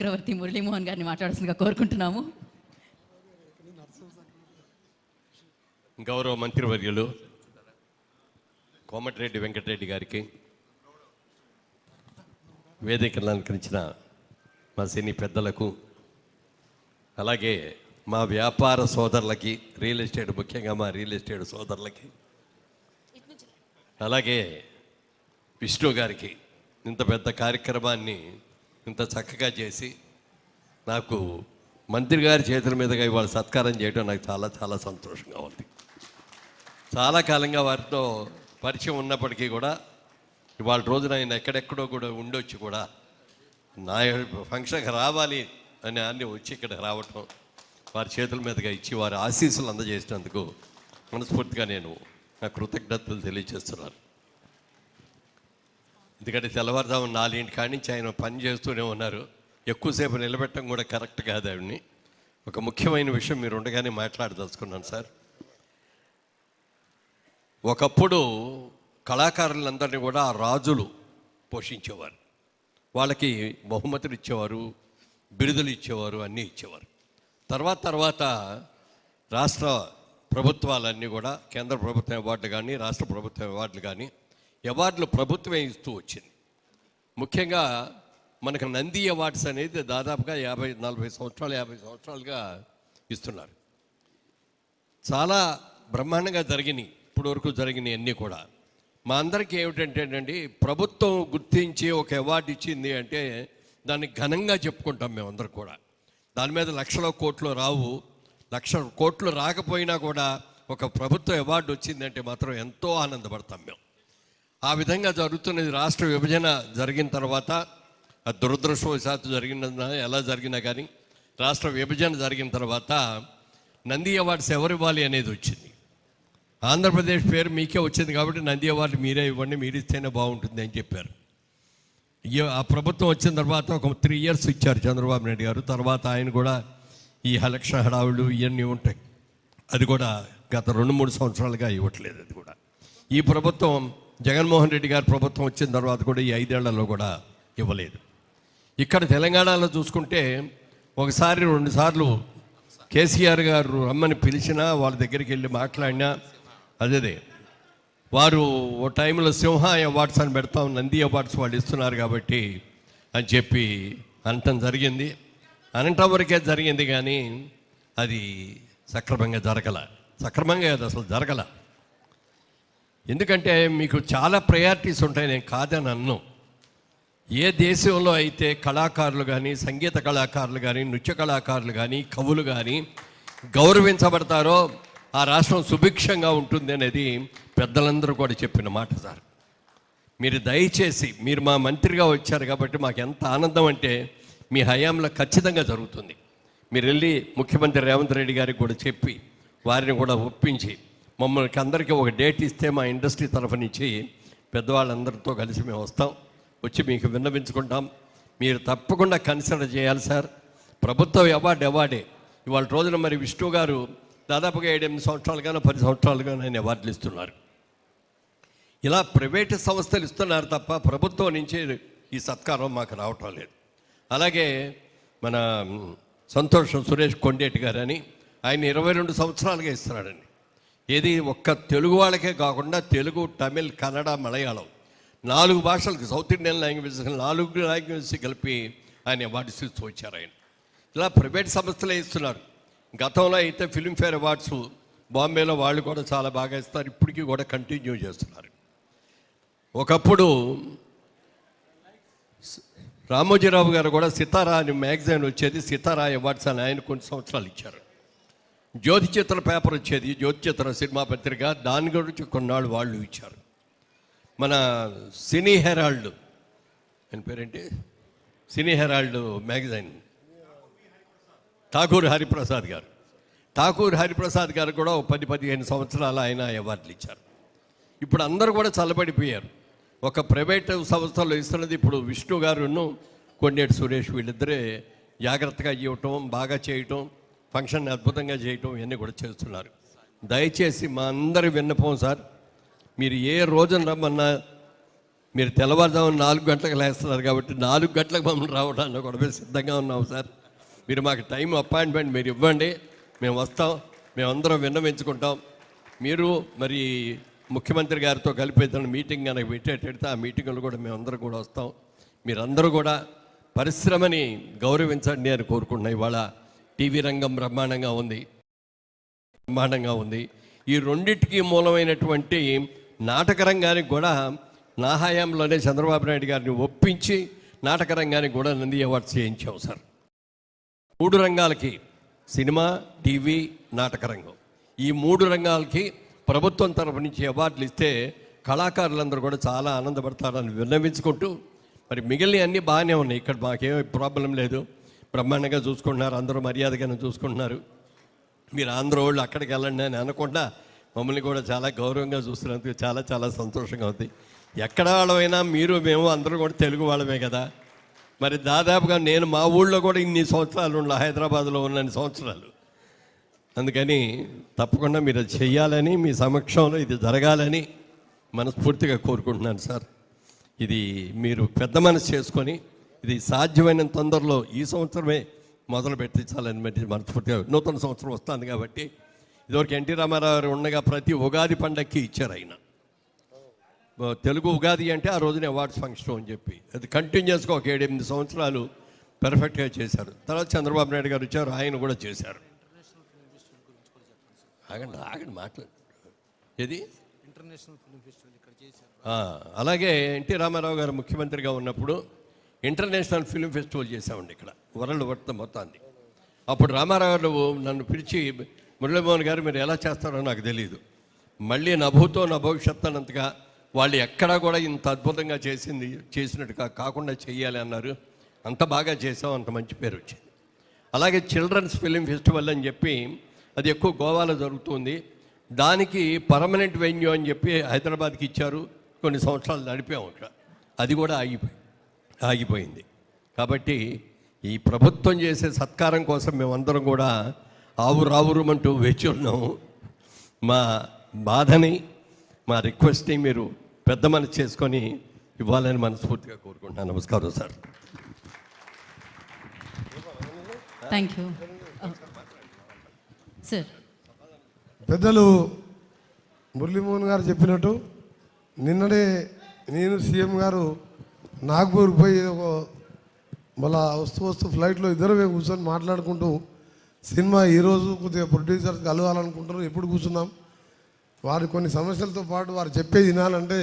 చక్రవర్తి మురళీమోహన్ గారిని మాట్లాడాల్సిందిగా కోరుకుంటున్నాము. గౌరవ మంత్రివర్యులు కోమటిరెడ్డి వెంకటరెడ్డి గారికి, వేదికను అలంకరించిన మా సినీ పెద్దలకు, అలాగే మా వ్యాపార సోదరులకి, రియల్ ఎస్టేట్, ముఖ్యంగా మా రియల్ ఎస్టేట్ సోదరులకి, అలాగే విష్ణు గారికి ఇంత పెద్ద కార్యక్రమాన్ని ఇంత చక్కగా చేసి నాకు మంత్రి గారి చేతుల మీదుగా ఇవాళ సత్కారం చేయడం నాకు చాలా చాలా సంతోషంగా ఉంది. చాలా కాలంగా వారితో పరిచయం ఉన్నప్పటికీ కూడా ఇవాళ రోజున ఆయన ఎక్కడెక్కడో కూడా ఉండొచ్చు కూడా నా ఫంక్షన్కి రావాలి అని అన్నీ వచ్చి ఇక్కడికి రావటం, వారి చేతుల మీదుగా ఇచ్చి వారి ఆశీస్సులు అందజేసినందుకు మనస్ఫూర్తిగా నేను నా కృతజ్ఞతలు తెలియజేస్తున్నాను. ఎందుకంటే తెల్లవారుజామున 4 కాడి నుంచి ఆయన పని చేస్తూనే ఉన్నారు. ఎక్కువసేపు నిలబెట్టడం కూడా కరెక్ట్ కాదు. ఆవిడ్ని ఒక ముఖ్యమైన విషయం మీరు ఉండగానే మాట్లాడదలుచుకున్నాను సార్. ఒకప్పుడు కళాకారులందరినీ కూడా రాజులు పోషించేవారు, వాళ్ళకి బహుమతులు ఇచ్చేవారు, బిరుదులు ఇచ్చేవారు, అన్నీ ఇచ్చేవారు. తర్వాత రాష్ట్ర ప్రభుత్వాలన్నీ కూడా కేంద్ర ప్రభుత్వం అవార్డులు కానీ రాష్ట్ర ప్రభుత్వం అవార్డులు కానీ అవార్డులు ప్రభుత్వమే ఇస్తూ వచ్చింది. ముఖ్యంగా మనకు నంది అవార్డ్స్ అనేది దాదాపుగా 50 సంవత్సరాలుగా ఇస్తున్నారు. చాలా బ్రహ్మాండంగా జరిగినాయి ఇప్పటివరకు జరిగినాయి అన్నీ కూడా. మా అందరికీ ఏమిటంటేనండి, ప్రభుత్వం గుర్తించి ఒక అవార్డు ఇచ్చింది అంటే దాన్ని ఘనంగా చెప్పుకుంటాం మేమందరం కూడా. దాని మీద లక్షల కోట్లు రావు, 1,00,000 కోట్లు రాకపోయినా కూడా ఒక ప్రభుత్వ అవార్డు వచ్చిందంటే మాత్రం ఎంతో ఆనందపడతాం మేము. ఆ విధంగా జరుగుతున్నది. రాష్ట్ర విభజన జరిగిన తర్వాత, ఆ దురదృష్టవశాత్తు జరిగిన ఎలా జరిగినా కానీ రాష్ట్ర విభజన జరిగిన తర్వాత నంది అవార్డ్స్ ఎవరు ఇవ్వాలి అనేది వచ్చింది. ఆంధ్రప్రదేశ్ పేరు మీకే వచ్చింది కాబట్టి నంది అవార్డు మీరే ఇవ్వండి, మీరు ఇస్తేనే బాగుంటుంది అని చెప్పారు. ఆ ప్రభుత్వం వచ్చిన తర్వాత ఒక 3 years ఇచ్చారు చంద్రబాబు నాయుడు గారు. తర్వాత ఆయన కూడా ఈ ఎలక్షన్ హడావులు ఇవన్నీ ఉంటాయి, అది కూడా గత 2-3 సంవత్సరాలుగా ఇవ్వట్లేదు. అది కూడా ఈ ప్రభుత్వం జగన్మోహన్ రెడ్డి గారి ప్రభుత్వం వచ్చిన తర్వాత కూడా ఈ 5 ఏళ్లలో కూడా ఇవ్వలేదు. ఇక్కడ తెలంగాణలో చూసుకుంటే 1-2 సార్లు కేసీఆర్ గారు రమ్మని పిలిచినా, వాళ్ళ దగ్గరికి వెళ్ళి మాట్లాడినా, అదే వారు ఓ టైంలో సింహ అవార్డ్స్ అని పెడతాం, నంది అవార్డ్స్ వాళ్ళు ఇస్తున్నారు కాబట్టి అని చెప్పి అనటం జరిగింది. అనటం వరకే జరిగింది కానీ అది సక్రమంగా కాదు, అసలు జరగల. ఎందుకంటే మీకు చాలా ప్రయారిటీస్ ఉంటాయి, నేను కాదని అన్ను. ఏ దేశంలో అయితే కళాకారులు కానీ, సంగీత కళాకారులు కానీ, నృత్య కళాకారులు కానీ, కవులు కానీ గౌరవించబడతారో ఆ రాష్ట్రం సుభిక్షంగా ఉంటుంది అనేది పెద్దలందరూ కూడా చెప్పిన మాట సార్. మీరు దయచేసి, మీరు మా మంత్రిగా వచ్చారు కాబట్టి మాకు ఎంత ఆనందం అంటే మీ హయాంలో ఖచ్చితంగా జరుగుతుంది. మీరు వెళ్ళి ముఖ్యమంత్రి రేవంత్ రెడ్డి గారికి కూడా చెప్పి వారిని కూడా ఒప్పించి మమ్మల్ని అందరికీ ఒక డేట్ ఇస్తే మా ఇండస్ట్రీ తరఫు నుంచి పెద్దవాళ్ళందరితో కలిసి మేము వస్తాం, వచ్చి మీకు విన్నవించుకుంటాం. మీరు తప్పకుండా కన్సిడర్ చేయాలి సార్. ప్రభుత్వ అవార్డే ఇవాళ రోజున మరి విష్ణు గారు దాదాపుగా 7-8 సంవత్సరాలుగానో 10 సంవత్సరాలుగానో ఆయన అవార్డులు ఇస్తున్నారు. ఇలా ప్రైవేటు సంస్థలు ఇస్తున్నారు తప్ప ప్రభుత్వం నుంచి ఈ సత్కారం మాకు రావటం లేదు. అలాగే మన సురేష్ కొండేటి గారు అని ఆయన 22 సంవత్సరాలుగా ఇస్తున్నాడండి. ఏది ఒక్క తెలుగు వాళ్ళకే కాకుండా తెలుగు, తమిళ్, కన్నడ, మలయాళం 4 భాషలకు, సౌత్ ఇండియన్ లాంగ్వేజెస్ 4 లాంగ్వేజెస్ కలిపి ఆయన అవార్డు ఇస్తూ వచ్చారు. ఆయన ఇలా ప్రైవేట్ సంస్థలే ఇస్తున్నారు. గతంలో అయితే ఫిల్మ్ఫేర్ అవార్డ్స్ బాంబేలో వాళ్ళు కూడా చాలా బాగా ఇస్తారు, ఇప్పటికీ కూడా కంటిన్యూ చేస్తున్నారు. ఒకప్పుడు రామోజీరావు గారు కూడా సితారా అని మ్యాగజైన్ వచ్చేది, సితారా అవార్డ్స్ అని ఆయన కొన్ని సంవత్సరాలు ఇచ్చారు. జ్యోతి చిత్ర పేపర్ వచ్చేది, జ్యోతి చిత్ర సినిమా పత్రిక, దాని గురించి కొన్నాళ్ళు వాళ్ళు ఇచ్చారు. మన సినీ హెరాల్డ్ అని పేరేంటి, సినీ హెరాల్డ్ మ్యాగజైన్ ఠాకూర్ హరిప్రసాద్ గారు కూడా 10-15 సంవత్సరాలు ఆయన అవార్డులు ఇచ్చారు. ఇప్పుడు అందరూ కూడా చల్లబడిపోయారు. ఒక ప్రైవేట్ సంస్థలో ఇస్తున్నది ఇప్పుడు విష్ణు గారును కొండేటి సురేష్ వీళ్ళిద్దరే జాగ్రత్తగా ఇవ్వటం, బాగా చేయటం, ఫంక్షన్ అద్భుతంగా చేయటం ఇవన్నీ కూడా చేస్తున్నారు. దయచేసి మా అందరి విన్నపం సార్, మీరు ఏ రోజున రమ్మన్నా మీరు తెల్లవారుజామున 4 గంటలకు లేస్తున్నారు కాబట్టి 4 గంటలకు మమ్మల్ని రావడానికి కూడా మేము సిద్ధంగా ఉన్నాం సార్. మీరు మాకు టైం అపాయింట్మెంట్ మీరు ఇవ్వండి, మేము వస్తాం, మేమందరం విన్నవించుకుంటాం. మీరు మరి ముఖ్యమంత్రి గారితో కలిపి ఏదైనా మీటింగ్ కనుక పెట్టేటైతే ఆ మీటింగ్లో కూడా మేమందరం కూడా వస్తాం. మీరందరూ కూడా పరిశ్రమని గౌరవించండి అని కోరుకుంటున్నాం. ఇవాళ టీవీ రంగం బ్రహ్మాండంగా ఉంది. ఈ రెండింటికి మూలమైనటువంటి నాటక రంగానికి కూడా నా హయాంలోనే చంద్రబాబు నాయుడు గారిని ఒప్పించి నాటక రంగానికి కూడా నంది అవార్డ్స్ చేయించాం సార్. 3 రంగాలకి, సినిమా, టీవీ, నాటక రంగం, ఈ 3 రంగాలకి ప్రభుత్వం తరఫు నుంచి అవార్డులు ఇస్తే కళాకారులందరూ కూడా చాలా ఆనందపడతారని విన్నవించుకుంటూ, మరి మిగిలిన అన్నీ బాగానే ఉన్నాయి. ఇక్కడ మాకేం ప్రాబ్లం లేదు, బ్రహ్మాండంగా చూసుకుంటున్నారు, అందరూ మర్యాదగానే చూసుకుంటున్నారు. మీరు ఆంధ్ర వాళ్ళు అక్కడికి వెళ్ళండి అని అనకుండా మమ్మల్ని కూడా చాలా గౌరవంగా చూస్తున్నందుకు చాలా చాలా సంతోషంగా ఉంది. ఎక్కడ వాళ్ళమైనా మీరు మేము అందరూ కూడా తెలుగు వాళ్ళమే కదా. మరి దాదాపుగా నేను మా ఊళ్ళో కూడా ఇన్ని సంవత్సరాలు ఉండాలి, హైదరాబాద్లో ఉన్నన్ని సంవత్సరాలు. అందుకని తప్పకుండా మీరు అది చెయ్యాలని, మీ సమక్షంలో ఇది జరగాలని మనస్ఫూర్తిగా కోరుకుంటున్నాను సార్. ఇది మీరు పెద్ద మనసు చేసుకొని ఇది సాధ్యమైన తొందరలో ఈ సంవత్సరమే మొదలు పెట్టించాలని మనస్ఫూర్తిగా, నూతన సంవత్సరం వస్తుంది కాబట్టి. ఇదివరకు ఎన్టీ రామారావు గారు ఉండగా ప్రతి ఉగాది పండగకి ఇచ్చారు ఆయన. తెలుగు ఉగాది అంటే ఆ రోజున అవార్డ్స్ ఫంక్షన్ అని చెప్పి అది కంటిన్యూస్గా ఒక 7-8 సంవత్సరాలు పర్ఫెక్ట్గా చేశారు. తర్వాత చంద్రబాబు నాయుడు గారు వచ్చారు, ఆయన కూడా చేశారు. ఆగండి మాట్లాడు. ఏది ఇంటర్నేషనల్ ఫిల్మ్ ఫెస్టివల్ ఇక్కడ చేశారు. అలాగే ఎన్టీ రామారావు గారు ముఖ్యమంత్రిగా ఉన్నప్పుడు ఇంటర్నేషనల్ ఫిల్మ్ ఫెస్టివల్ చేశామండి ఇక్కడ వరల్డ్ మొత్తాన్ని. అప్పుడు రామారావు గారు నన్ను పిలిచి, మురళీమోహన్ గారు మీరు ఎలా చేస్తారో నాకు తెలియదు, మళ్ళీ నభూతో నా భవిష్యత్ అన్నంతగా వాళ్ళు ఎక్కడా కూడా ఇంత అద్భుతంగా చేసినట్టుగా కాకుండా చెయ్యాలి అన్నారు. అంత బాగా చేసాం, అంత మంచి పేరు వచ్చింది. అలాగే చిల్డ్రన్స్ ఫిలిం ఫెస్టివల్ అని చెప్పి అది ఎక్కువ గోవాలో జరుగుతుంది. దానికి పర్మనెంట్ వెన్యూ అని చెప్పి హైదరాబాద్కి ఇచ్చారు. కొన్ని సంవత్సరాలు నడిపాము ఇక్కడ, అది కూడా ఆగిపోయింది. కాబట్టి ఈ ప్రభుత్వం చేసే సత్కారం కోసం మేమందరం కూడా ఆవురావురమంటూ వేచి ఉన్నాము. మా బాధని, మా రిక్వెస్ట్ని మీరు పెద్ద మనసు చేసుకొని ఇవ్వాలని మనస్ఫూర్తిగా కోరుకుంటున్నాను. నమస్కారం సార్. Thank you sir. పెద్దలు మురళీమోహన్ గారు చెప్పినట్టు నిన్ననే నేను సీఎం గారు నాగ్పూర్ పోయి మళ్ళా వస్తూ ఫ్లైట్లో ఇద్దరు కూర్చొని మాట్లాడుకుంటూ సినిమా ఈరోజు కొద్దిగా ప్రొడ్యూసర్స్ కలవాలనుకుంటారు. ఎప్పుడు కూర్చున్నాం, వారి కొన్ని సమస్యలతో పాటు వారు చెప్పేది వినాలంటే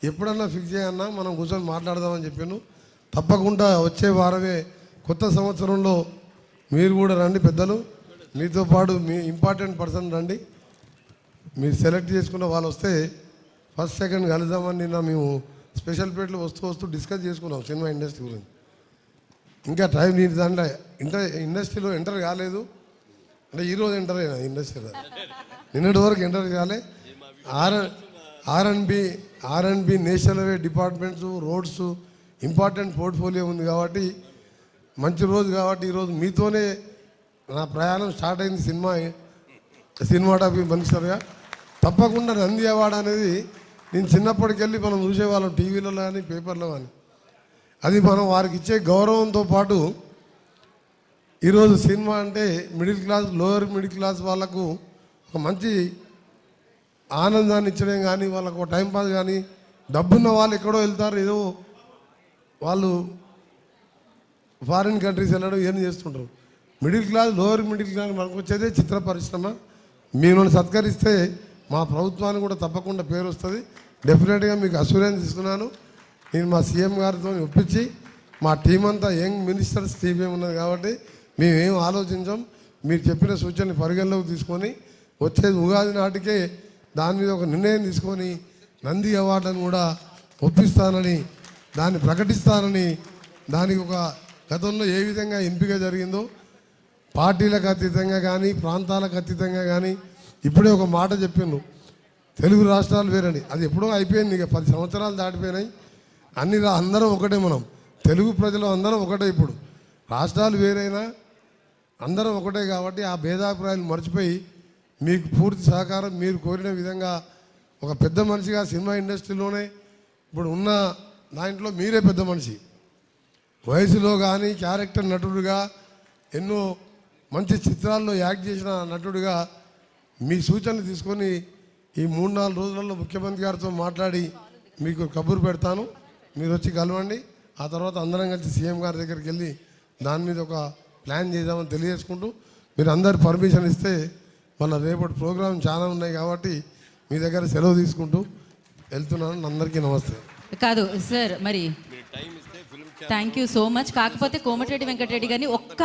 ఎప్పుడన్నా ఫిక్స్ చేయన్నా మనం కూర్చొని మాట్లాడదామని చెప్పాను. తప్పకుండా వచ్చే వారమే కొత్త సంవత్సరంలో మీరు కూడా రండి పెద్దలు, మీతో పాటు మీ ఇంపార్టెంట్ పర్సన్ రండి. మీరు సెలెక్ట్ చేసుకున్న వాళ్ళు వస్తే ఫస్ట్ సెకండ్ కలుద్దామని నిన్న మేము స్పెషల్ ప్లేట్లో వస్తూ డిస్కస్ చేసుకున్నాం సినిమా ఇండస్ట్రీ గురించి. ఇంకా టైం నేను దాంట్లో ఇండస్ట్రీలో ఎంటర్ కాలేదు, అంటే ఈరోజు ఎంటర్ అయినా ఇండస్ట్రీలో, నిన్నటి వరకు ఎంటర్ కాలే. ఆర్ఎండ్బి national highway departments, roads important portfolio ఉంది కాబట్టి మంచి రోజు కాబట్టి ఈరోజు మీతోనే నా ప్రయాణం స్టార్ట్ అయింది. సినిమాటోగ్రఫీ మినిస్టర్గా తప్పకుండా నంది అవార్డు అనేది నేను చిన్నప్పటికెళ్ళి మనం చూసేవాళ్ళం టీవీలో కానీ పేపర్లో కానీ. అది మనం వారికి ఇచ్చే గౌరవంతో పాటు ఈరోజు సినిమా అంటే middle class, lower middle class వాళ్ళకు ఒక మంచి ఆనందాన్ని ఇచ్చడం కానీ, వాళ్ళకు ఒక టైంపాస్ కానీ, డబ్బున్న వాళ్ళు ఎక్కడో వెళ్తారు, ఏదో వాళ్ళు ఫారిన్ కంట్రీస్ వెళ్ళడం ఏం చేస్తుంటారు. Middle class, lower middle class మనకు వచ్చేదే చిత్ర పరిశ్రమ. మీరు సత్కరిస్తే మా ప్రభుత్వానికి కూడా తప్పకుండా పేరు వస్తుంది. డెఫినెట్గా మీకు అష్యూరెన్స్ ఇస్తున్నాను. నేను మా సీఎం గారితో ఒప్పించి మా టీం అంతా యంగ్ మినిస్టర్స్ టీం ఉన్నది కాబట్టి మేమేం ఆలోచించాం. మీరు చెప్పిన సూచనలు పరిగణలోకి తీసుకొని వచ్చేది ఉగాది నాటికే దాని మీద ఒక నిర్ణయం తీసుకొని నంది అవార్డును కూడా ఒప్పిస్తానని, దాన్ని ప్రకటిస్తానని, దానికి ఒక గతంలో ఏ విధంగా ఎంపిక జరిగిందో పార్టీలకు అతీతంగా కానీ, ప్రాంతాలకు అతీతంగా కానీ, ఇప్పుడే ఒక మాట చెప్పిండ్రు, తెలుగు రాష్ట్రాలు వేరని. అది ఎప్పుడో అయిపోయింది, ఇక 10 సంవత్సరాలు దాటిపోయినాయి. అందరం ఒకటే, మనం తెలుగు ప్రజలు అందరం ఒకటే. ఇప్పుడు రాష్ట్రాలు వేరైనా అందరం ఒకటే కాబట్టి ఆ భేదాభిప్రాయాలు మర్చిపోయి మీకు పూర్తి సహకారం మీరు కోరిన విధంగా ఒక పెద్ద మనిషిగా సినిమా ఇండస్ట్రీలోనే ఇప్పుడు ఉన్న దాంట్లో మీరే పెద్ద మనిషి. వయసులో కానీ క్యారెక్టర్ నటుడుగా ఎన్నో మంచి చిత్రాల్లో యాక్ట్ చేసిన నటుడుగా మీ సూచనలు తీసుకొని ఈ 3-4 రోజులలో ముఖ్యమంత్రి గారితో మాట్లాడి మీకు కబురు పెడతాను. మీరు వచ్చి కలవండి. ఆ తర్వాత అందరం కలిసి సీఎం గారి దగ్గరికి వెళ్ళి దాని మీద ఒక ప్లాన్ చేద్దామని తెలియజేసుకుంటూ, మీరు అందరు పర్మిషన్ ఇస్తే మళ్ళీ రేపటి ప్రోగ్రాం చాలా ఉన్నాయి కాబట్టి మీ దగ్గర సెలవు తీసుకుంటూ వెళ్తున్నాను. అందరికీ నమస్తే. కాదు సార్, మరి థ్యాంక్ యూ సో మచ్. కాకపోతే కోమటిరెడ్డి వెంకటరెడ్డి గారిని ఒక్క